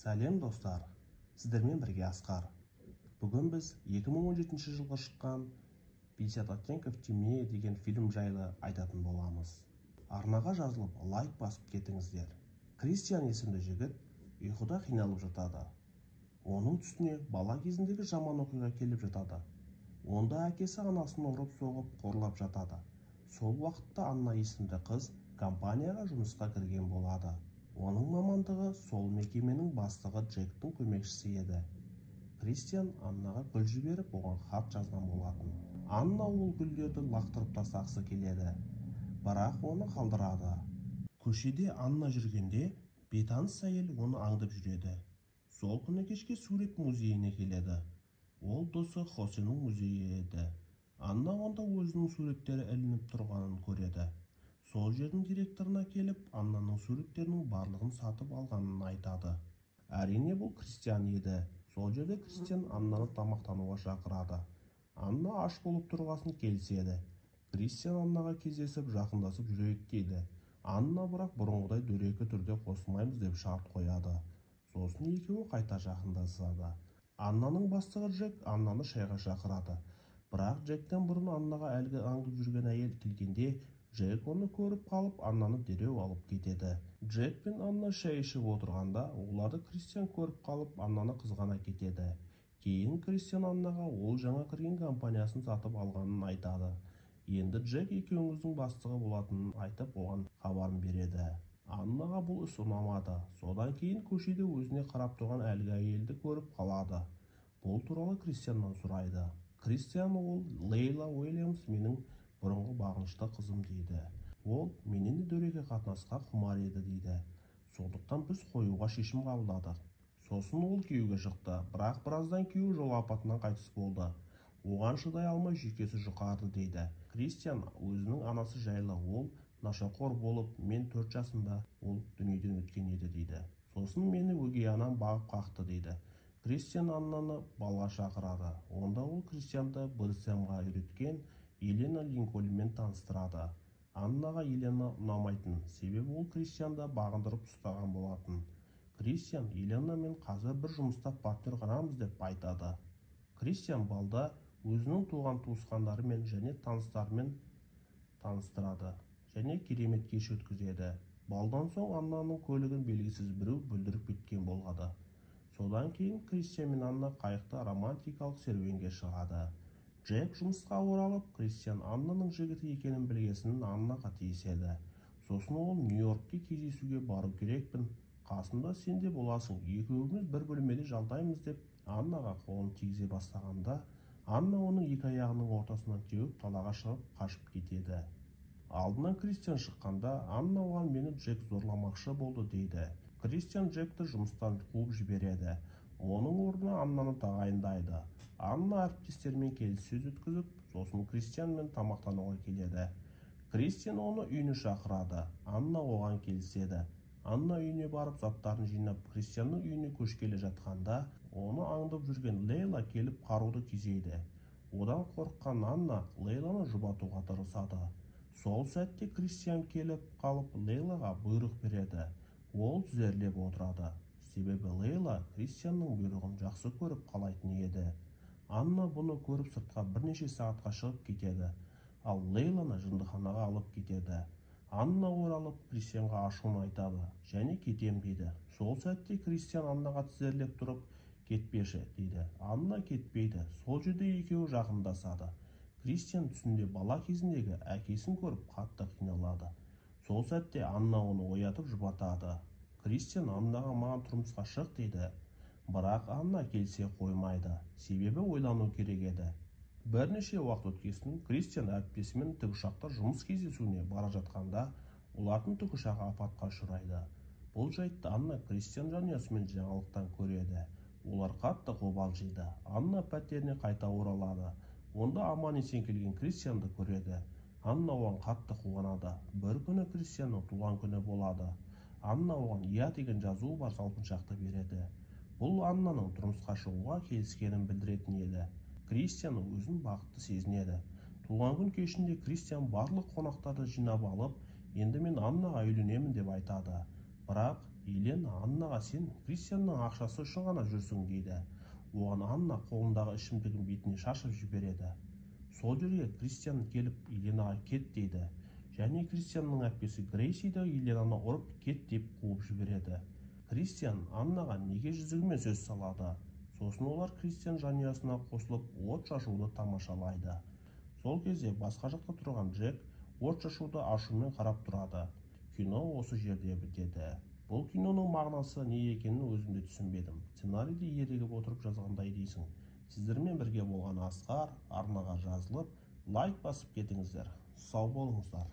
Сәлем достар, сіздермен бірге Асқар. Бүгін біз 2017 жылғы шыққан 50 оттенков темнее деген фильм жайлы айтатын боламыз. Арнаға жазылып лайк басып кетіңіздер. Кристиан есімді жігіт ұйқыда қиналып жатады. Оның түсіне бала кезіндегі жаман оқиға келіп жатады. Онда әкесі анасын ұрып соғып қорлап жатады. Сол уақытта Анна есімді қыз компанияға жұмысқа кірген болады. Оның мамандығы сол мекеменің бастығы Джектің көмекшісі еді. Кристиан Аннаға гүл жіберіп, оған хат жазған болатын. Анна ол гүлдерді лақтырып тастағысы келеді, бірақ оны қалдырады. Көшеде Анна жүргенде бейтаныс әйел оны аңдып жүреді. Сол күні кешке сурет музейіне келеді. Ол досы Хосенің музейі еді. Анна онда өзінің суреттері ілініп тұрғанын көреді. Сол жердің директорына келіп, Аннаның суреттерінің барлығын сатып алғанын айтады. Әрине бұл Кристиан еді. Сол жерде Кристиан Аннаны тамақтануға шақырады. Анна аш болып тұрғасын келіседі. Кристиан Аннаға кездесіп, жақындасып жүрейік дейді. Анна бірақ бұрынғыдай дөрекі түрде қосылмаймыз деп шарт қояды. Сосын екеуі қайта жақындасады. Аннаның бастығы Джек Аннаны шайға шақырады. Бірақ Джектен бұрын Аннаға әлгі аңдып жүрген әйел келгенде, Джек оны көріп қалып, Аннаны дереу алып кетеді. Джек пен Анна шай ішіп отырғанда, оларды Кристиан көріп қалып, Аннаны қызғана кетеді. Кейін Кристиан Аннаға ол жаңа кірген компаниясын сатып алғанын айтады. Енді Джек екеуіңіздің бастығы болатынын айтып, оған хабарын береді. Аннаға бұл іс ұнамады. Содан кейін көшеде өзіне қарап тұрған әлгі әйелді көріп қалады. Бұл туралы Кристианнан сұрайды. Кристиан ол Лейла Уильямс менің бұрынғы бағынышты қызым дейді. Ол менен де дөрекі қатынасқа құмар еді дейді. Сондықтан біз қоюға шешім қабылдадық. Сосын ол күйеуге шықты, бірақ біраздан күйеуі жол апатынан қайтыс болды. Оған шыдай алмай жүйкесі жұқарды дейді. Кристиан өзінің анасы жайлы, ол нашақор болып, мен 4 жасымда ол дүниеден өткен еді дейді. Сосын мені өгей анам бағып қақты дейді. Кристиан Аннаны балға шақырады. Онда ол Кристианды БДСМ-ға үйреткен Елена Линкольнмен таныстырады. Аннаға Елена ұнамайтын, себебі ол Кристианды бағындырып ұстаған болатын. Кристиан Еленамен қазір бір жұмыста партнер ғанамыз деп айтады. Кристиан балда өзінің туған туысқандарымен және таныстарымен таныстырады және керемет кеш өткізеді. Балдан соң Аннаның көлігін белгісіз біреу бүлдіріп кеткен болады. Содан кейін Кристиан мен Анна қайықта романтикалық серуенге шығады. Джек жұмысқа оралып, Кристиан Аннаның жігіті екенін білгесін Аннаға тиіседі. Сосын ол Нью-Йоркке кездесуге бару керекпін. Қасымда сен де боласың. Екеуміз бір бөлмеде жалдаймыз деп Аннаға қолын тигізе бастағанда, Анна оның екі аяғының ортасынан теуіп далаға шығып қашып кетеді. Алдынан Кристиан шыққанда, Анна оған мені Джек зорламақшы болды дейді. Кристиан Джекті жұмыстан қуып жібереді. Оның орнына Аннаны тағайындайды. Анна әріптестермен келіссөз өткізіп, сосын Кристианмен тамақтануға келеді. Кристиан оны үйіне шақырады. Анна оған келіседі. Анна үйіне барып заттарын жинап, Кристианның үйіне көшкелі жатқанда, оны аңдып жүрген Лейла келіп қаруды кезейді. Одан қорыққан Анна Лейланы жұбатуға тырысады. Сол сәтте Кристиан келіп қалып Лейлаға бұйрық береді. Ол тізерлеп отырады. Себебі Лейла Кристианның бұйрығын жақсы көріп қалайтын еді. Анна бұны көріп сыртқа бірнеше сағатқа шығып кетеді, ал Лейланы жындыханаға алып кетеді. Анна оралып Кристианға ашуын айтады және кетем дейді. Сол сәтте Кристиан Аннаға тізерлеп тұрып, кетпеші дейді. Анна кетпейді. Сол жерде екеуі жақындасады. Кристиан түсінде бала кезіндегі әкесін көріп қатты қиналады. Сол сәтте Анна оны оятып жұбатады. Кристиан Аннаға маған тұрмысқа шық дейді. Бірақ Анна келсе қоймайды, себебі ойлану керек еді. Бірнеше уақыт өткесін Кристиан әріптесімен тікұшақта жұмыс кездесуіне бара жатқанда, олардың тікұшағы апатқа ұшырайды. Бұл жайтты Анна Кристиан жанұясымен жаңалықтан көреді. Олар қатты қобалжиды. Анна пәтеріне қайта оралады. Онда аман-есен келген Кристианды көреді. Анна оған қатты қуанады. Бір күні Кристианның туған күні болады. Анна оған иә деген жазуы бар салпыншақты береді. Бұл Аннаның тұрмысқа шығуға келіскенін білдіретін еді. Кристиан өзін бақытты сезінеді. Туған күн кешінде Кристиан барлық қонақтарды жинап алып, енді мен Аннаға үйленемін деп айтады. Бірақ Елена Аннаға сен Кристианның ақшасы үшін ғана жүрсің дейді. Оған Анна қолындағы ішімдігін бетіне шашып жібереді. Сол жерге Кристиан келіп Еленаға кет дейді. Және Кристианның әпкесі Грейсиді Еленаны ұрып кет деп қуып жібереді. Кристиан Аннаға неге жүзігімен сөз салады. Сосын олар Кристиан жанұясына қосылып от шашуды тамашалайды. Сол кезде басқа жақта тұрған Джек от шашуды ашумен қарап тұрады. Кино осы жерде бітеді. Бұл киноның мағынасы не екенін өзім де түсінбедім. Сценарийді ерігіп отырып жазғандай дейсің. Сіздермен бірге болған Асқар. Арнаға жазылып, лайк басып кетіңіздер. Сау болыңыздар.